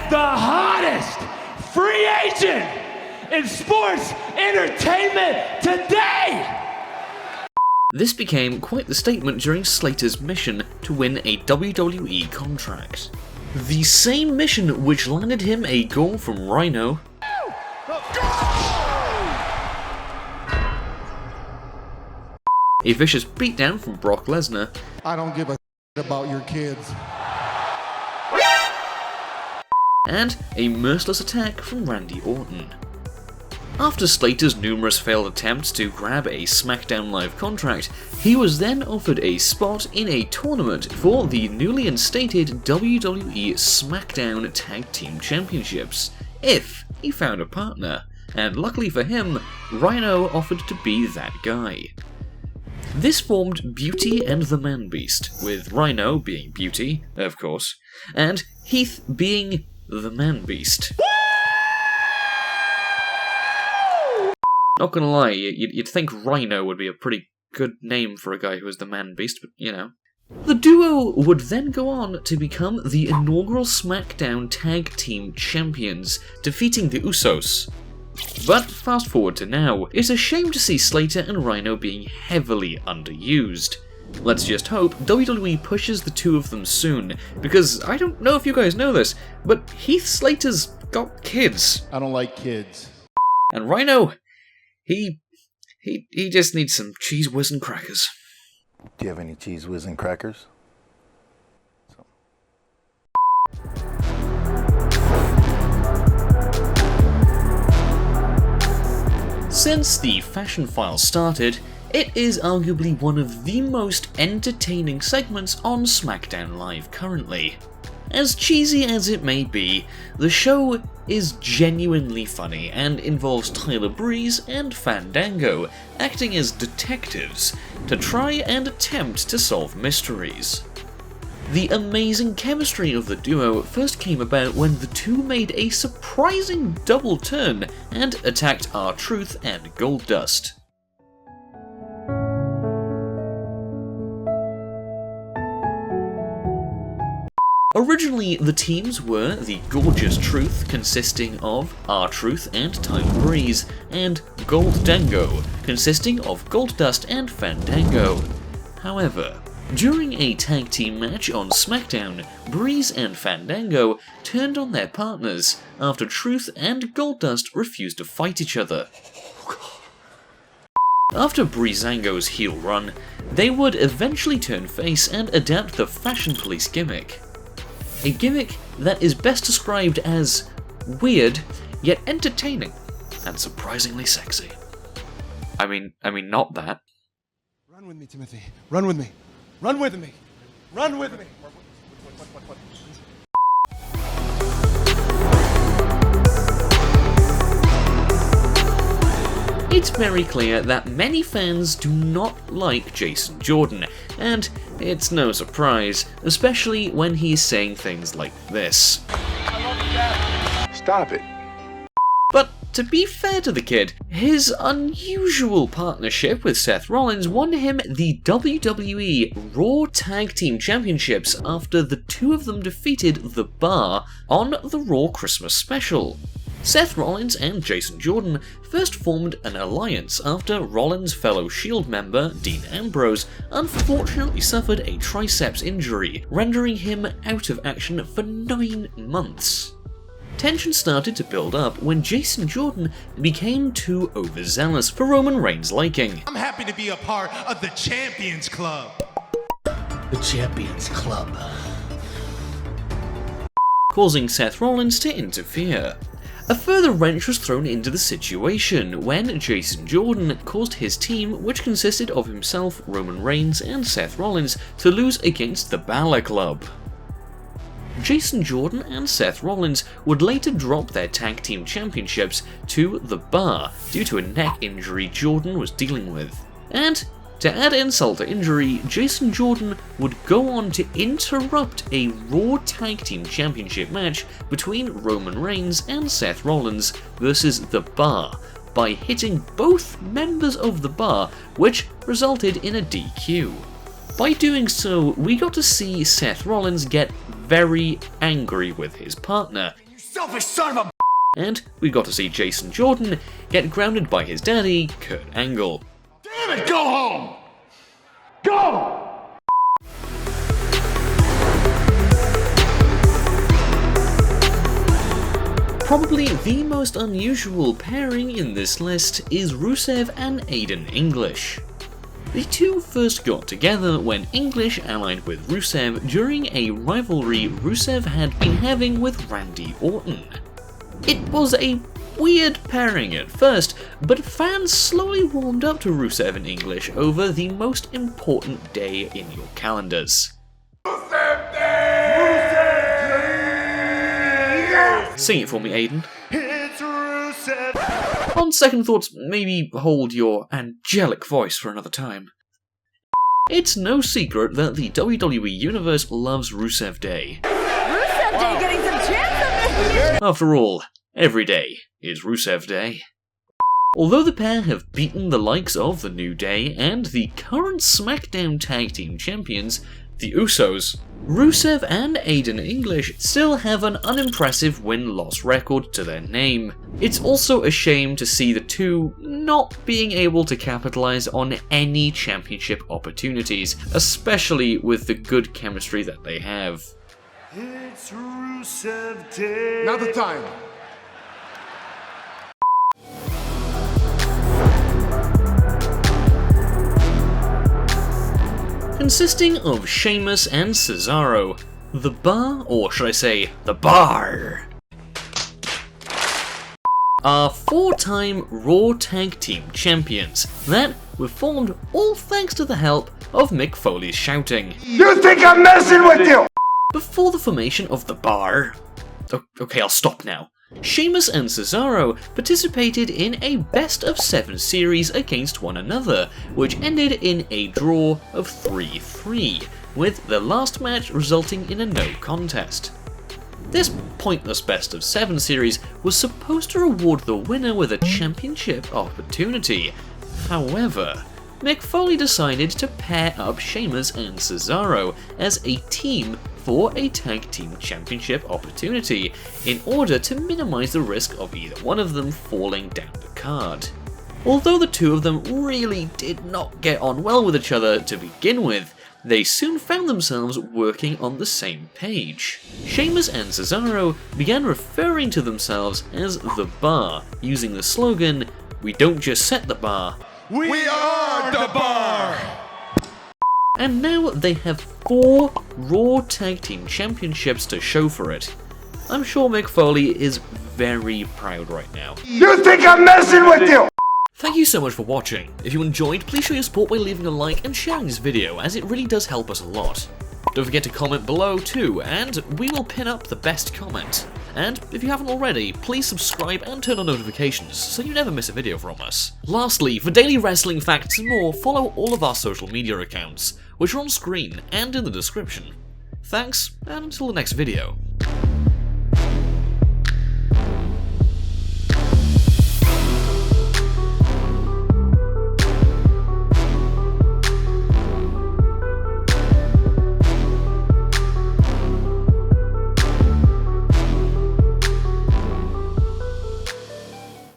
the hottest free agent in sports entertainment today! This became quite the statement during Slater's mission to win a WWE contract. The same mission which landed him a goal from Rhyno, a vicious beatdown from Brock Lesnar, I don't give a about your kids, and a merciless attack from Randy Orton. After Slater's numerous failed attempts to grab a SmackDown Live contract, he was then offered a spot in a tournament for the newly instated WWE SmackDown Tag Team Championships, if he found a partner, and luckily for him, Rhyno offered to be that guy. This formed Beauty and the Man Beast, with Rhyno being Beauty, of course, and Heath being the Man Beast. Not gonna lie, you'd think Rhyno would be a pretty good name for a guy who was the Man Beast, but you know. The duo would then go on to become the inaugural SmackDown Tag Team Champions, defeating the Usos. But fast forward to now, it's a shame to see Slater and Rhyno being heavily underused. Let's just hope WWE pushes the two of them soon, because I don't know if you guys know this, but Heath Slater's got kids. I don't like kids. And Rhyno, he just needs some cheese whiz and crackers. Do you have any cheese whiz and crackers? Since the Fashion Files started, it is arguably one of the most entertaining segments on SmackDown Live currently. As cheesy as it may be, the show is genuinely funny and involves Tyler Breeze and Fandango acting as detectives to try and attempt to solve mysteries. The amazing chemistry of the duo first came about when the two made a surprising double turn and attacked R-Truth and Goldust. Originally, the teams were the Gorgeous Truth, consisting of R-Truth and Tyler Breeze, and Gold Dango, consisting of Goldust and Fandango. However, during a tag team match on SmackDown, Breeze and Fandango turned on their partners after Truth and Goldust refused to fight each other. After Breezango's heel run, they would eventually turn face and adapt the Fashion Police gimmick. A gimmick that is best described as weird, yet entertaining, and surprisingly sexy. I mean not that. Run with me, Timothy. Run with me. Run with me. Run with me. It's very clear that many fans do not like Jason Jordan, and it's no surprise, especially when he's saying things like this. Stop it. But to be fair to the kid, his unusual partnership with Seth Rollins won him the WWE Raw Tag Team Championships after the two of them defeated The Bar on the Raw Christmas Special. Seth Rollins and Jason Jordan first formed an alliance after Rollins' fellow Shield member, Dean Ambrose, unfortunately suffered a triceps injury, rendering him out of action for 9 months. Tension started to build up when Jason Jordan became too overzealous for Roman Reigns' liking. I'm happy to be a part of the Champions Club. The Champions Club. Causing Seth Rollins to interfere. A further wrench was thrown into the situation when Jason Jordan caused his team, which consisted of himself, Roman Reigns, and Seth Rollins, to lose against the Balor Club. Jason Jordan and Seth Rollins would later drop their tag team championships to The Bar due to a neck injury Jordan was dealing with. And to add insult to injury, Jason Jordan would go on to interrupt a Raw Tag Team Championship match between Roman Reigns and Seth Rollins versus The Bar by hitting both members of The Bar, which resulted in a DQ. By doing so, we got to see Seth Rollins get very angry with his partner. You Selfish son of a... And we got to see Jason Jordan get grounded by his daddy, Kurt Angle. Damn it, go home! Go! Probably the most unusual pairing in this list is Rusev and Aiden English. The two first got together when English allied with Rusev during a rivalry Rusev had been having with Randy Orton. It was a weird pairing at first, but fans slowly warmed up to Rusev and English over the most important day in your calendars. Rusev Day! Sing it for me, Aiden. It's Rusev! On second thoughts, maybe hold your angelic voice for another time. It's no secret that the WWE Universe loves Rusev Day. Rusev Day getting some chance of After all, every day is Rusev Day. Although the pair have beaten the likes of The New Day and the current SmackDown Tag Team Champions, the Usos, Rusev and Aiden English still have an unimpressive win-loss record to their name. It's also a shame to see the two not being able to capitalize on any championship opportunities, especially with the good chemistry that they have. It's Rusev Day! Now the time. Consisting of Sheamus and Cesaro, the Bar, or should I say, the Bar, are four-time Raw Tag Team Champions that were formed all thanks to the help of Mick Foley's shouting. You think I'm messing with you? Before the formation of the Bar, okay, I'll stop now. Sheamus and Cesaro participated in a best-of-7 series against one another, which ended in a draw of 3-3, with the last match resulting in a no contest. This pointless best-of-7 series was supposed to reward the winner with a championship opportunity. However, Mick Foley decided to pair up Sheamus and Cesaro as a team for a tag team championship opportunity in order to minimize the risk of either one of them falling down the card. Although the two of them really did not get on well with each other to begin with, they soon found themselves working on the same page. Sheamus and Cesaro began referring to themselves as the Bar, using the slogan, "We don't just set the bar, We are the Bar! and now they have 4 Raw Tag Team Championships to show for it. I'm sure Mick Foley is very proud right now. You think I'm messing with you? Thank you so much for watching. If you enjoyed, please show your support by leaving a like and sharing this video, as it really does help us a lot. Don't forget to comment below too, and we will pin up the best comment. And if you haven't already, please subscribe and turn on notifications so you never miss a video from us. Lastly, for daily wrestling facts and more, follow all of our social media accounts, which are on screen and in the description. Thanks, and until the next video.